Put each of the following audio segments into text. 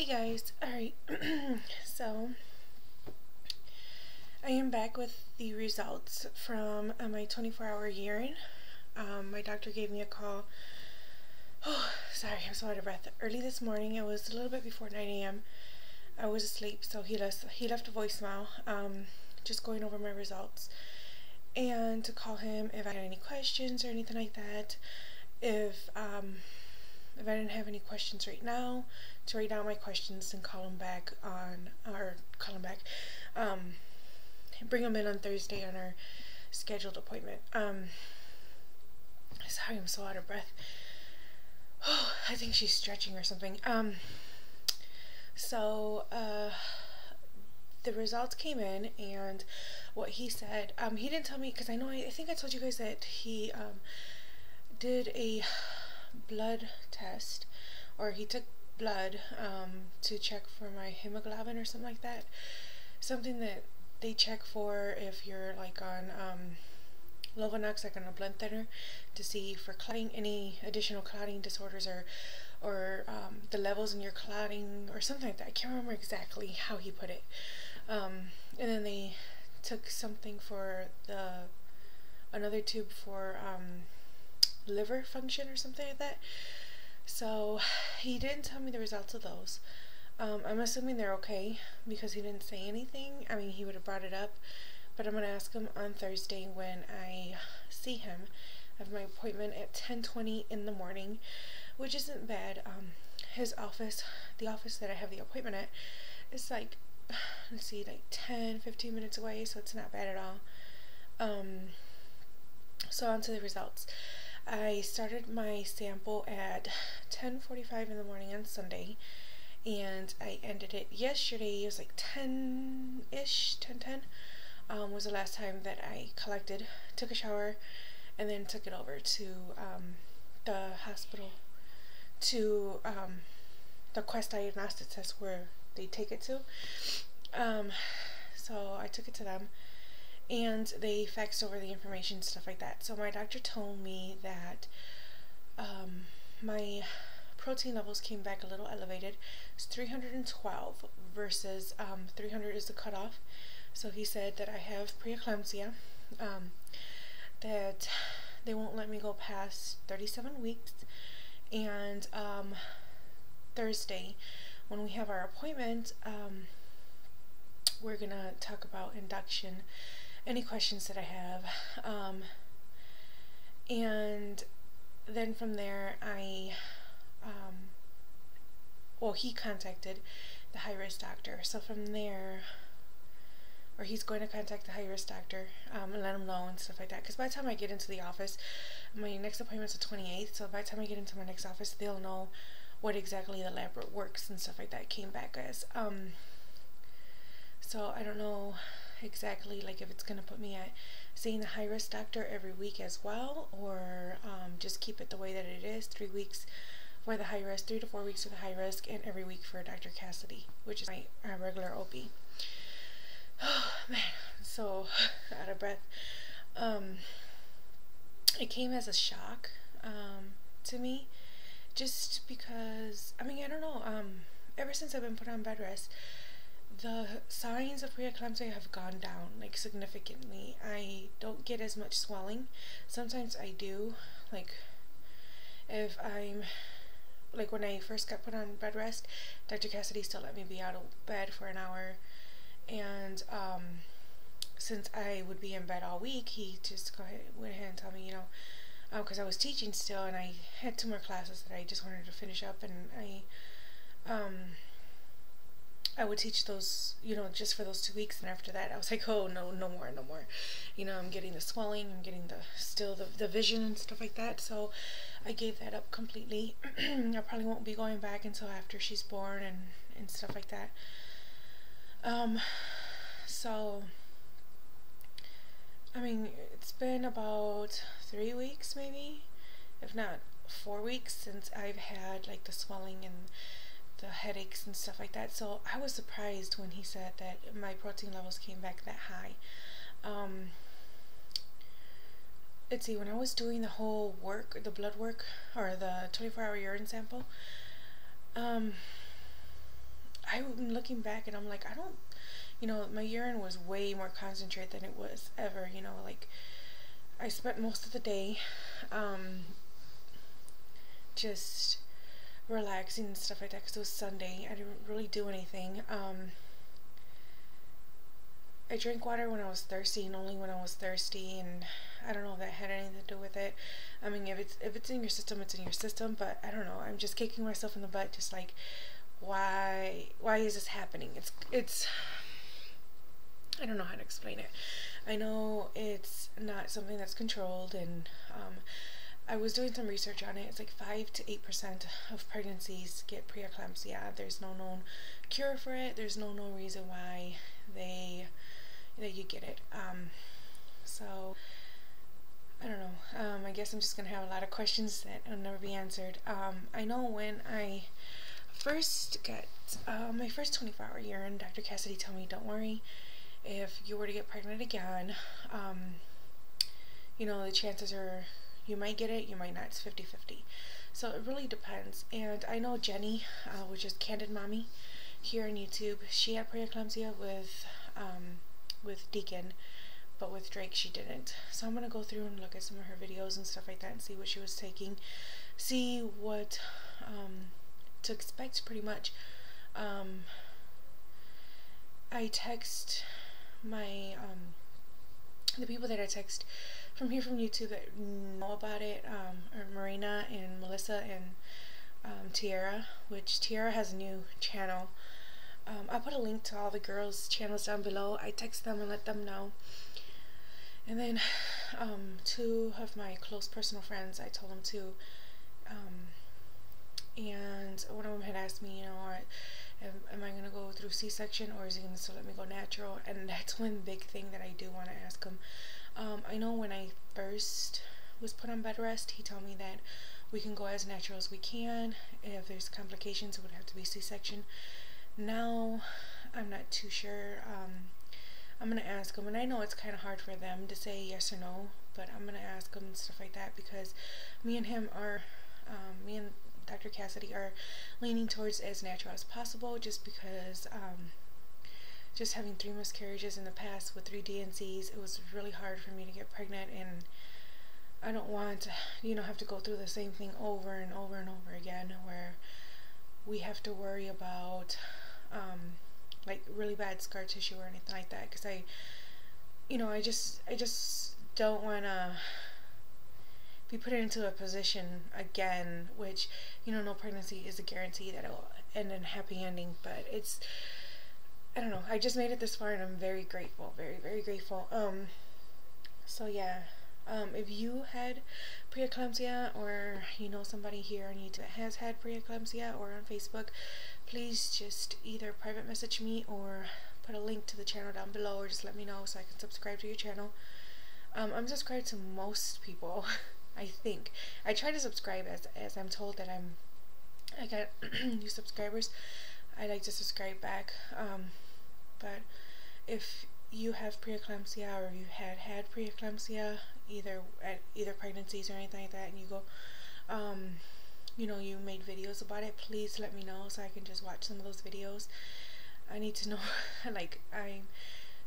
Guys, alright, so I am back with the results from my 24-hour urine. My doctor gave me a call. Oh, sorry, I'm so out of breath. Early this morning, it was a little bit before 9 a.m. I was asleep, so he left a voicemail, just going over my results, and to call him if I had any questions or anything like that. If I didn't have any questions right now, to write down my questions and call him back bring him in on Thursday on our scheduled appointment. Sorry, I'm so out of breath. Oh, I think she's stretching or something. The results came in, and what he said, he didn't tell me, because I think I told you guys that he did a blood test, or he took blood to check for my hemoglobin or something like that. Something that they check for if you're like on Lovenox, like on a blood thinner, to see for clotting, any additional clotting disorders, or the levels in your clotting or something like that. I can't remember exactly how he put it. And then they took something for another tube for liver function or something like that. So he didn't tell me the results of those. I'm assuming they're okay because he didn't say anything. I mean, he would have brought it up, but I'm going to ask him on Thursday when I see him. I have my appointment at 10:20 in the morning, which isn't bad. His office, the office that I have the appointment at, is like, let's see, like 10-15 minutes away, so it's not bad at all. So on to the results. I started my sample at 10:45 in the morning on Sunday, and I ended it yesterday. It was like 10-ish, 10:10 was the last time that I collected, took a shower, and then took it over to the hospital, to the Quest Diagnostic Test where they take it to. So I took it to them, and they faxed over the information, stuff like that. So my doctor told me that my protein levels came back a little elevated. It's 312 versus 300 is the cutoff. So he said that I have preeclampsia, that they won't let me go past 37 weeks, and Thursday, when we have our appointment, we're gonna talk about induction, any questions that I have, and then from there he contacted the high-risk doctor. So from there, or he's going to contact the high-risk doctor and let him know and stuff like that, because by the time I get into the office, my next appointment's the 28th, so by the time I get into my next office, they'll know what exactly the lab works and stuff like that came back as. So I don't know exactly, like, if it's going to put me at seeing the high-risk doctor every week as well, or just keep it the way that it is, 3 weeks for the high risk, 3 to 4 weeks for the high risk, and every week for Dr. Cassidy, which is my regular OB. Oh man, I'm so out of breath. It came as a shock to me, just because, I mean, I don't know, ever since I've been put on bed rest, the signs of preeclampsia have gone down, like, significantly. I don't get as much swelling. Sometimes I do, like, if I'm, like, when I first got put on bed rest, Dr. Cassidy still let me be out of bed for an hour, and since I would be in bed all week, he just went ahead and told me, you know, because I was teaching still, and I had 2 more classes that I just wanted to finish up, and I would teach those, you know, just for those 2 weeks, and after that I was like, oh no, no more, no more. You know, I'm getting the swelling, I'm getting the vision and stuff like that, so I gave that up completely. I probably won't be going back until after she's born and stuff like that. So, I mean, it's been about 3 weeks maybe, if not 4 weeks, since I've had, like, the swelling and the headaches and stuff like that. So I was surprised when he said that my protein levels came back that high. Let's see, when I was doing the whole work, the blood work, or the 24-hour urine sample, I'm looking back and I'm like, I don't, my urine was way more concentrated than it was ever, like I spent most of the day just relaxing and stuff like that because it was Sunday. I didn't really do anything. I drank water when I was thirsty and only when I was thirsty, and I don't know if that had anything to do with it. I mean, if it's in your system, it's in your system, but I don't know. I'm just kicking myself in the butt, just like, why is this happening? It's I don't know how to explain it. I know it's not something that's controlled, and I was doing some research on it. It's like 5 to 8% of pregnancies get preeclampsia. There's no known cure for it. There's no reason why you get it. So I don't know. I guess I'm just gonna have a lot of questions that will never be answered. I know when I first got my first 24-hour urine, Dr. Cassidy told me, don't worry, if you were to get pregnant again, the chances are you might get it, you might not. It's 50-50. So it really depends. And I know Jenny, which is Candid Mommy here on YouTube, she had preeclampsia with Deacon, but with Drake she didn't. So I'm gonna go through and look at some of her videos and stuff like that and see what she was taking, see what to expect pretty much. I text my the people that I text from YouTube that know about it are Marina and Melissa and Tierra, which Tierra has a new channel. I'll put a link to all the girls' channels down below. I text them and let them know. And then two of my close personal friends, I told them to. And one of them had asked me, am I going to go through C-section or is he going to still let me go natural? And that's one big thing that I do want to ask him. I know when I first was put on bed rest, he told me that we can go as natural as we can. If there's complications, it would have to be C-section. Now, I'm not too sure. I'm going to ask him, and I know it's kind of hard for them to say yes or no, but I'm going to ask him and stuff like that because me and Dr. Cassidy are leaning towards as natural as possible, just because just having 3 miscarriages in the past with 3 DNCs, it was really hard for me to get pregnant, and I don't want to, have to go through the same thing over and over and over again, where we have to worry about like really bad scar tissue or anything like that, because I just don't want to be put into a position again, which, no pregnancy is a guarantee that it will end in a happy ending, but I don't know, I just made it this far and I'm very grateful, very, very grateful. So yeah, if you had preeclampsia, or somebody here on YouTube that has had preeclampsia, or on Facebook, please just either private message me or put a link to the channel down below, or just let me know so I can subscribe to your channel. I'm subscribed to most people. I think I try to subscribe as I'm told that I got new subscribers. I like to subscribe back, but if you have preeclampsia, or you had preeclampsia, either pregnancies or anything like that, and you go you made videos about it, please let me know so I can just watch some of those videos. I need to know. Like, I'm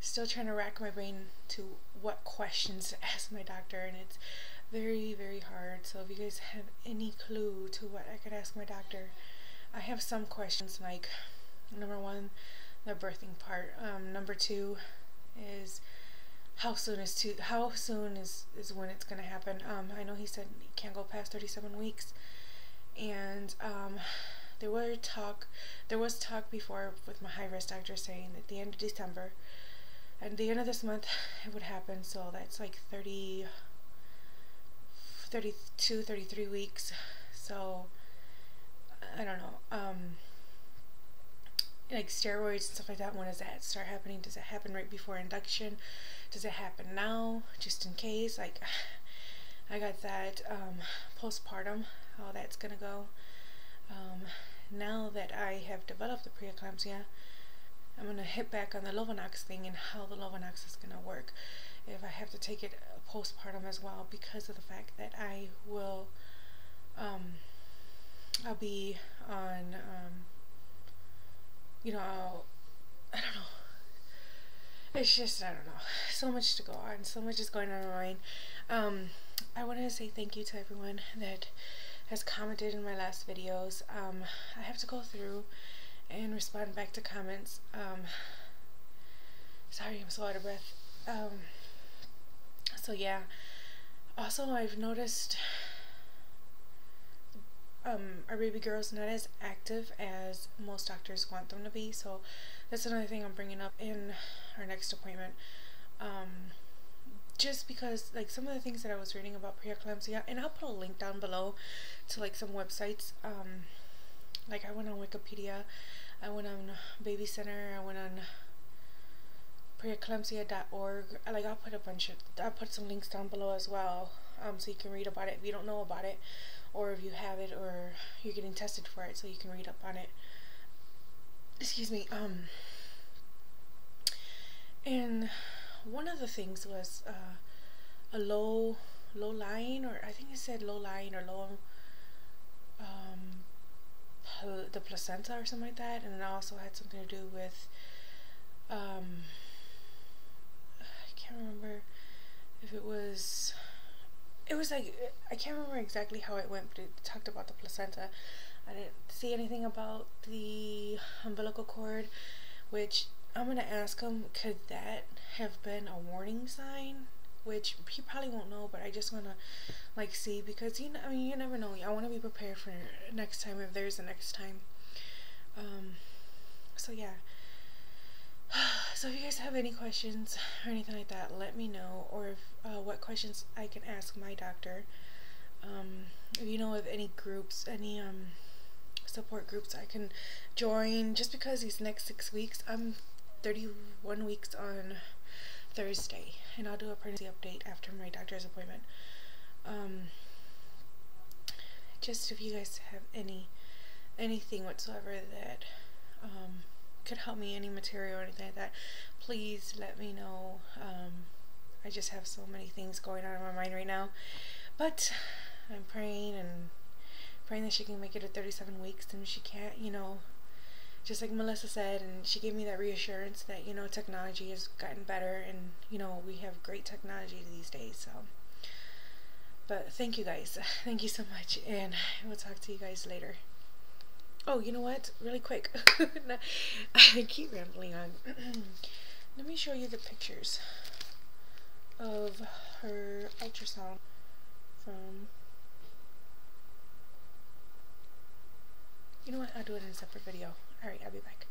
still trying to rack my brain to what questions to ask my doctor, and it's very, very hard. So if you guys have any clue to what I could ask my doctor, I have some questions, like number 1, the birthing part. Number 2 is how soon is when it's gonna happen. I know he said he can't go past 37 weeks, and there was talk before with my high-risk doctor saying at the end of December, at the end of this month, it would happen. So that's like 32, 33 weeks. So I don't know. Like steroids and stuff like that, when does that start happening? Does it happen right before induction? Does it happen now, just in case? Like, I got that postpartum, how that's gonna go. Now that I have developed the preeclampsia, I'm gonna hit back on the Lovenox thing and how the Lovenox is gonna work. If I have to take it postpartum as well, because of the fact that I will, I'll be on you know, I don't know. It's just, I don't know, so much to go on, so much is going on in my mind. I wanted to say thank you to everyone that has commented in my last videos. I have to go through and respond back to comments. Sorry, I'm so out of breath. So yeah, also I've noticed our baby girl's not as active as most doctors want them to be, so that's another thing I'm bringing up in our next appointment. Just because, like, some of the things that I was reading about preeclampsia, and I'll put a link down below to like some websites. Like, I went on Wikipedia, I went on Baby Center, I went on preeclampsia.org. Like, I'll put some links down below as well, so you can read about it if you don't know about it, or if you have it, or you're getting tested for it, so you can read up on it. Excuse me. And one of the things was a low lying, or I think it said low lying or low the placenta or something like that, and it also had something to do with I can't remember if it was like, I can't remember exactly how it went, but it talked about the placenta. I didn't see anything about the umbilical cord, which I'm gonna ask him, could that have been a warning sign? Which he probably won't know, but I just wanna like see, because you know, I mean, you never know. I want to be prepared for next time if there's a next time. So yeah. So if you guys have any questions or anything like that, let me know, or if what questions I can ask my doctor. If you know of any groups, any support groups I can join, just because these next 6 weeks, I'm 31 weeks on Thursday, and I'll do a pregnancy update after my doctor's appointment. Just if you guys have anything whatsoever that could help me, any material or anything like that, please let me know. I just have so many things going on in my mind right now, but I'm praying that she can make it to 37 weeks, and she can't, you know, just like Melissa said, and she gave me that reassurance that, you know, technology has gotten better, and, you know, we have great technology these days. So, but thank you guys, thank you so much, and we'll talk to you guys later. Oh, you know what, really quick, I keep rambling on. Let me show you the pictures of her ultrasound from, you know what, I'll do it in a separate video. Alright, I'll be back.